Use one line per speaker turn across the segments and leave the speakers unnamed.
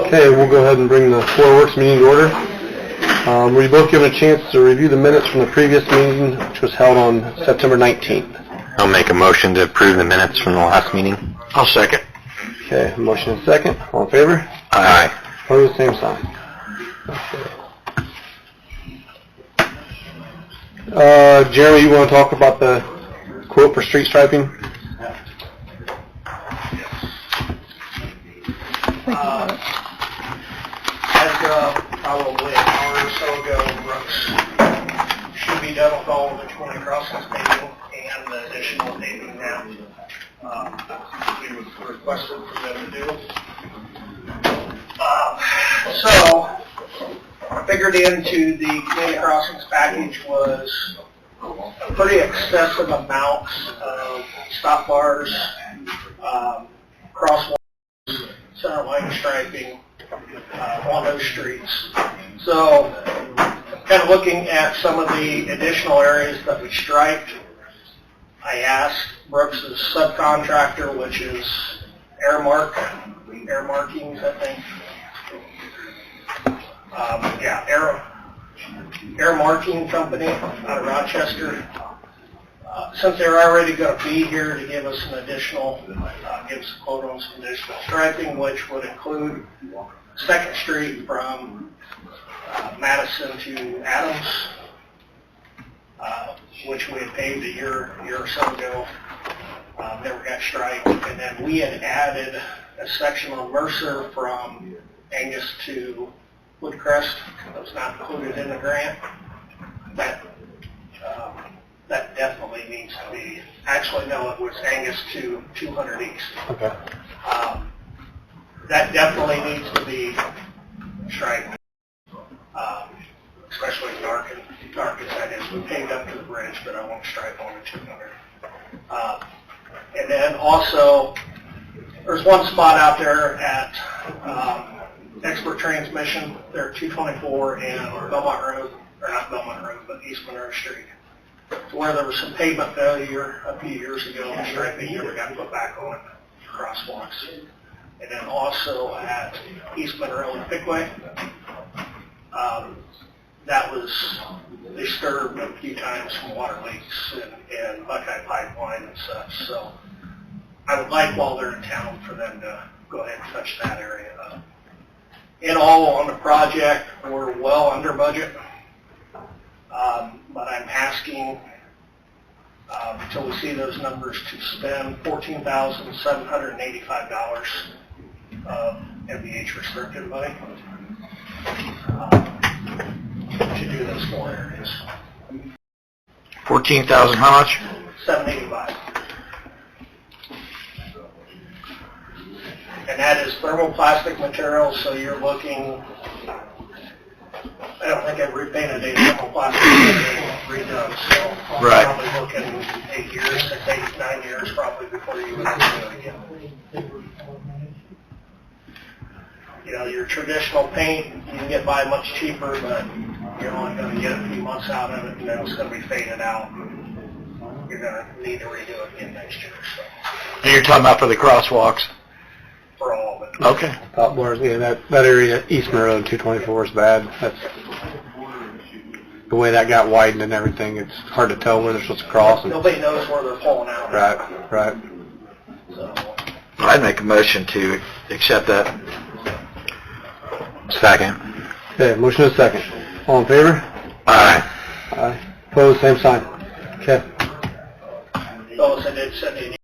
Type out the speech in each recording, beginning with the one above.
Okay, we'll go ahead and bring the Floor Works meeting to order. Were you both given a chance to review the minutes from the previous meeting, which was held on September 19th?
I'll make a motion to approve the minutes from the last meeting.
I'll second.
Okay, motion and second. All in favor?
Aye.
Opposed, same sign. Jeremy, you want to talk about the quote for street striping?
As probably an hour or so ago, Brooks should be done with all of the 20 crossings paving and the additional paving now. We requested for them to do. So, figured into the community crossings package was a pretty excessive amount of stop bars, crosswalks, center line striping on those streets. So, kind of looking at some of the additional areas that we striped, I asked Brooks' subcontractor, which is Air Markings, I think. Air Marking Company out of Rochester. Since they're already going to be here to give us an additional, give us a quote on some additional striping, which would include 2nd Street from Madison to Adams, which we had paved a year or so ago. Never got striped. And then we had added a section on Mercer from Angus to Woodcrest that was not included in the grant. That definitely needs to be, actually no, it was Angus to 200 East.
Okay.
That definitely needs to be striped, especially dark as that is. We paved up to the bridge, but I won't stripe on the 200. And then also, there's one spot out there at Expert Transmission. They're at 224 and Belmont Road, or not Belmont Road, but East Monroe Street, to where there was some pavement failure a few years ago, and striping never got put back on crosswalks. And then also at East Monroe and Pickway, that was disturbed a few times from water leaks and Buckeye Pipeline and such. So I would like, while they're in town, for them to go ahead and touch that area up. In all, on the project, we're well under budget, but I'm asking, until we see those numbers, to spend $14,785 of MVH restricted money to do those 4 areas.
14,000, how much?
785. And that is thermoplastic material, so you're looking, I don't think I've repainted a thermoplastic redone, so
Right.
probably looking 8 years, 6, 8, 9 years probably before you would do it again. You know, your traditional paint, you can get by much cheaper, but you're only going to get a few months out of it, and then it's going to be faded out. You're going to need to redo it again next year, so,
And you're talking about for the crosswalks?
for all of it.
Okay.
Top bars, yeah, that area, East Monroe and 224 is bad. That's the way that got widened and everything. It's hard to tell where they're supposed to cross. And,
Nobody knows where they're pulling out.
right.
So,
I'd make a motion to accept that.
Second.
Okay, motion and second. All in favor?
Aye.
Aye. Opposed, same sign. Okay.
Phyllis, I did send you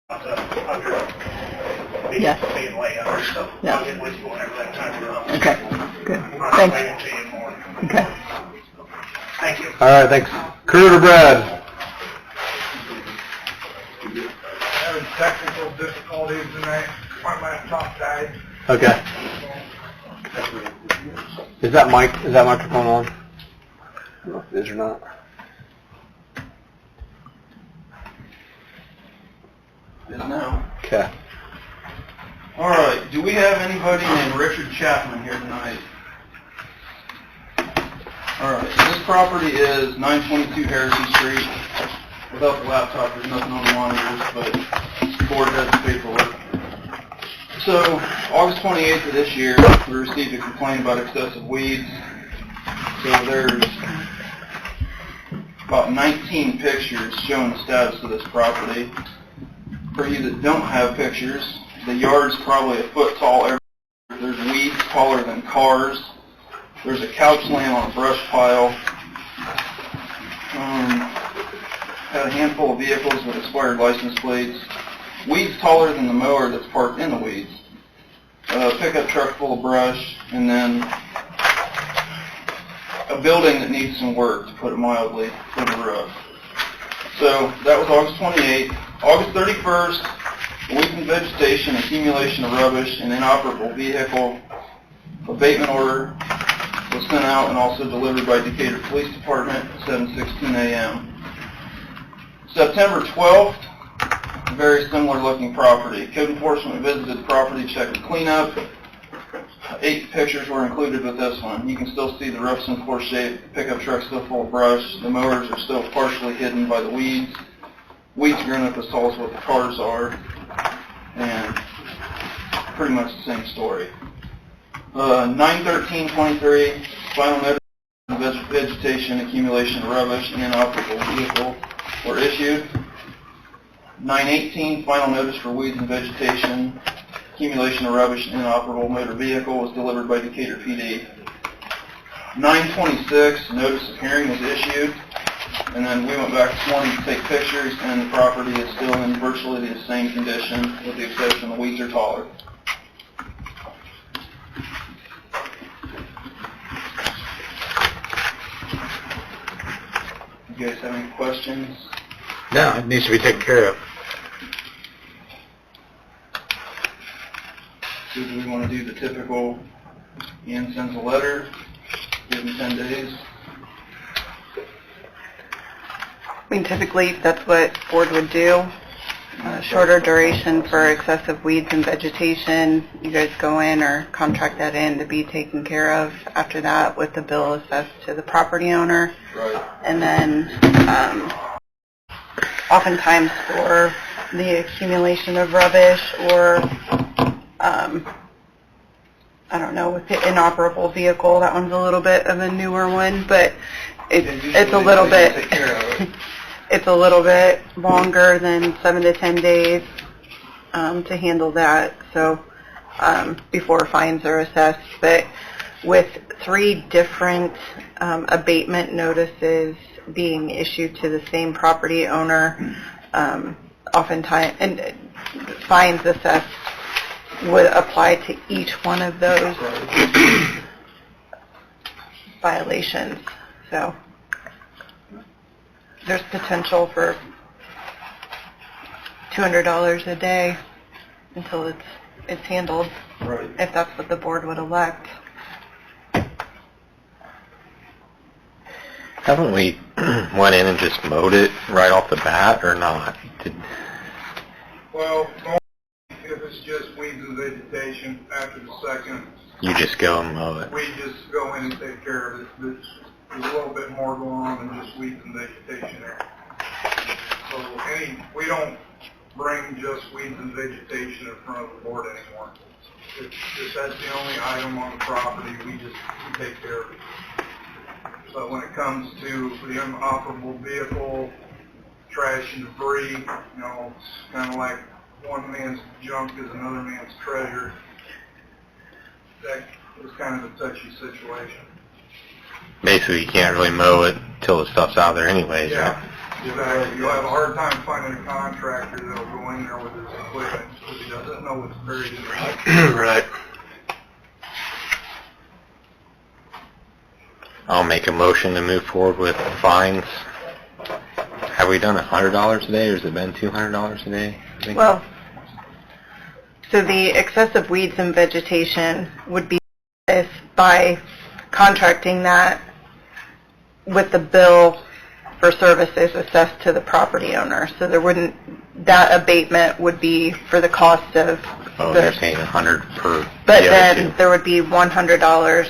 about the 100 being way under, so I'll get with you whenever that time comes.
Okay, good.
I'll
Thanks.
explain it to you more.
Okay.
Thank you.
All right, thanks. Kurt or Brad?
Having technical difficulties tonight. My laptop died.
Okay. Is that microphone on? I don't know if it is or not.
No.
Okay.
All right. Do we have anybody named Richard Chapman here tonight? All right. This property is 922 Harrison Street. Without the laptop, there's nothing on the monitors, but the board has the paperwork. So, August 28th of this year, we received a complaint about excessive weeds. So there's about 19 pictures showing the status of this property. For you that don't have pictures, the yard's probably a foot tall. There's weeds taller than cars. There's a couch laying on a brush pile. Had a handful of vehicles with expired license plates. Weeds taller than the mower that's parked in the weeds. A pickup truck full of brush, and then a building that needs some work, to put it mildly, for the roof. So that was August 28th. August 31st, weeds and vegetation, accumulation of rubbish, and inoperable vehicle abatement order was sent out and also delivered by Decatur Police Department at 7:16 a.m. September 12th, very similar looking property. Code enforcement visited the property, checked the cleanup. 8 pictures were included with this one. You can still see the roof's in poor shape, the pickup truck's still full of brush, the mowers are still partially hidden by the weeds. Weeds grown up as tall as what the cars are, and pretty much the same story. 9/13/23, final notice of vegetation, accumulation of rubbish, and inoperable vehicle were issued. 9/18, final notice for weeds and vegetation, accumulation of rubbish, and inoperable motor vehicle was delivered by Decatur PD. 9/26, notice of hearing was issued, and then we went back this morning to take pictures, and the property is still in virtually the same condition, with the exception the weeds are taller. You guys have any questions?
No, it needs to be taken care of.
So do we want to do the typical, Ian sends a letter, give him 10 days?
I mean, typically, that's what board would do. Shorter duration for excessive weeds and vegetation. You guys go in or contract that in to be taken care of after that with the bill assessed to the property owner.
Right.
And then, oftentimes for the accumulation of rubbish or, I don't know, with the inoperable vehicle, that one's a little bit of a newer one, but it's a little bit...
Take care of it.
It's a little bit longer than 7 to 10 days to handle that, so before fines are assessed. But with 3 different abatement notices being issued to the same property owner, oftentimes, and fines assessed would apply to each one of those violations. So there's potential for $200 a day until it's handled,
Right.
if that's what the board would elect.
Haven't we went in and just mowed it right off the bat, or not?
Well, if it's just weeds and vegetation, after the second,
You just go and mow it?
we just go in and take care of it. There's a little bit more going on than just weeds and vegetation there. So we don't bring just weeds and vegetation in front of the board anymore. If that's the only item on the property, we take care of it. So when it comes to the inoperable vehicle, trash and debris, it's kind of like one man's junk is another man's treasure. That is kind of a touchy situation.
Basically, you can't really mow it till the stuff's out there anyways, right?
Yeah, exactly. You'll have a hard time finding a contractor that'll go in there with his equipment because he doesn't know what's buried in the
Right.
I'll make a motion to move forward with fines. Have we done $100 a day, or has it been $200 a day? I think?
Well, so the excessive weeds and vegetation would be if by contracting that with the bill for services assessed to the property owner. So there wouldn't, that abatement would be for the cost of
Oh,
the...
they're saying $100 per...
But
the other
then
two.
there would be $100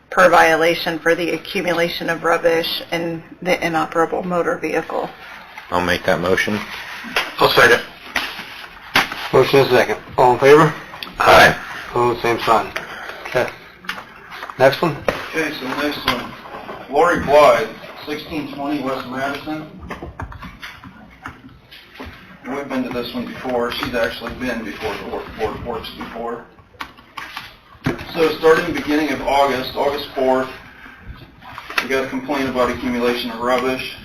per violation for the accumulation of rubbish and the inoperable motor vehicle.
I'll make that motion.
I'll second.
Motion is second. All in favor?
Aye.
Opposed, same sign. Okay. Next one?
Okay, so the next one, Lori Blythe, 1620 West Madison. We've been to this one before. She's actually been before the Board of Works before. So starting beginning of August, August 4th, we got a complaint about accumulation of rubbish.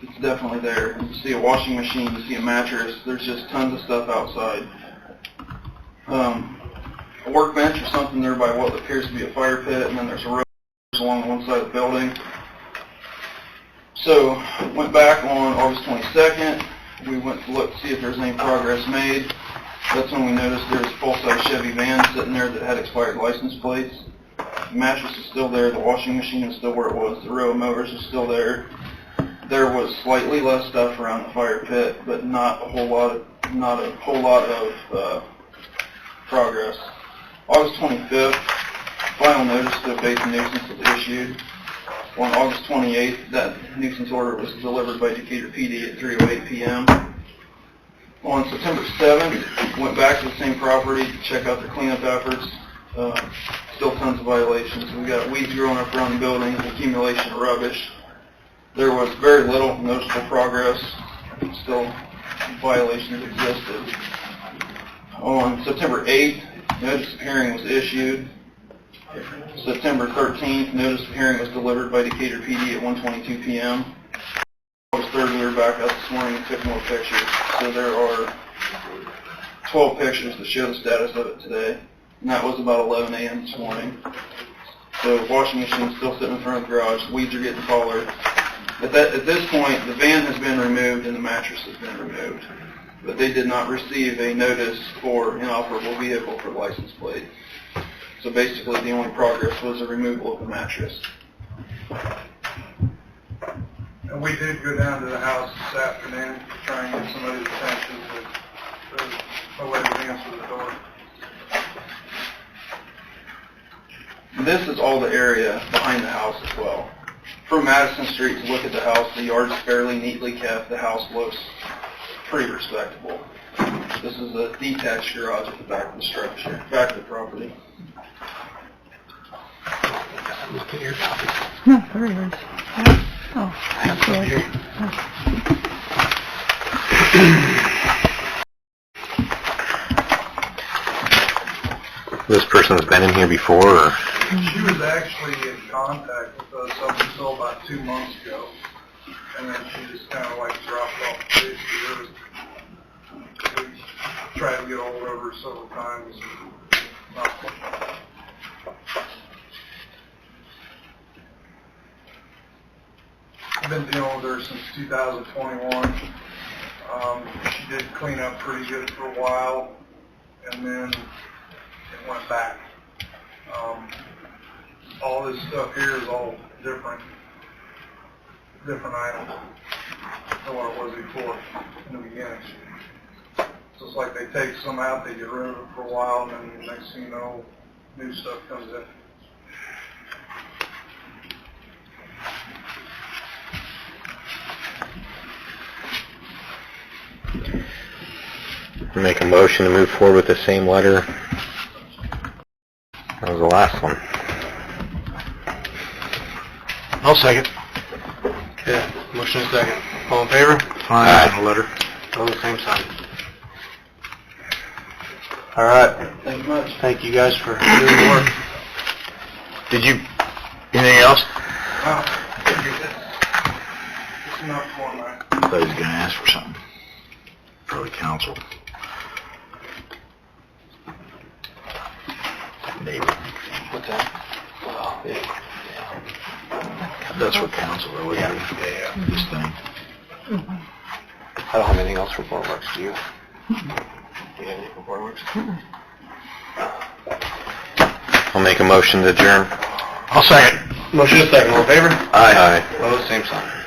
It's definitely there. You see a washing machine, you see a mattress, there's just tons of stuff outside. A workbench or something there by what appears to be a fire pit, and then there's a road along one side of the building. So, went back on August 22nd. We went to look to see if there was any progress made. That's when we noticed there was a full-size Chevy van sitting there that had expired license plates. The mattress is still there. The washing machine is still where it was. The row of mowers is still there. There was slightly less stuff around the fire pit, but not a whole lot of progress. August 25th, final notice to abate the nuisance was issued. On August 28th, that nuisance order was delivered by Decatur PD at 3:08 p.m. On September 7th, went back to the same property to check out their cleanup efforts. Still tons of violations. We got weeds growing up around the building, accumulation of rubbish. There was very little noticeable progress. Still, violations existed. On September 8th, notice of hearing was issued. September 13th, notice of hearing was delivered by Decatur PD at 1:22 p.m. August 3rd, we were back up this morning and took more pictures. So there are 12 pictures that show the status of it today. And that was about 11 a.m. this morning. So the washing machine's still sitting in front of the garage. Weeds are getting taller. At this point, the van has been removed and the mattress has been removed. But they did not receive a notice for inoperable vehicle for license plate. So basically, the only progress was the removal of the mattress.
And we did go down to the house this afternoon to try and get somebody's attention, but nobody answered the door.
This is all the area behind the house as well. From Madison Street to look at the house, the yard's fairly neatly kept. The house looks pretty respectable. This is a detached garage at the back of the structure, back of the property.
Look at your copy.
No, there it is. Oh, that's good.
This person's been in here before, or?
She was actually in contact with us up until about 2 months ago, and then she just kind of like dropped off the face of the earth. We tried to get hold of her several times. I've been dealing with her since 2021. She did clean up pretty good for a while, and then it went back. All this stuff here is all different items than what it was before in the beginning. So it's like they take some out, they get rid of it for a while, and then the next thing you know, new stuff comes in.
Make a motion to move forward with the same letter. That was the last one.
I'll second. Okay, motion is second. All in favor?
Aye.
On the letter. Opposed, same sign. All right.
Thank you much.
Thank you guys for doing the work.
Did you, anything else?
It's enough for me.
I thought he was going to ask for something for the council. Maybe.
What's that? Well, yeah.
That's for council, though, wouldn't it? Yeah. This thing.
I don't have anything else for Board Works, do you? Do you have anything for Board Works?
I'll make a motion to adjourn.
I'll second. Motion is second. All in favor?
Aye.
Opposed, same sign.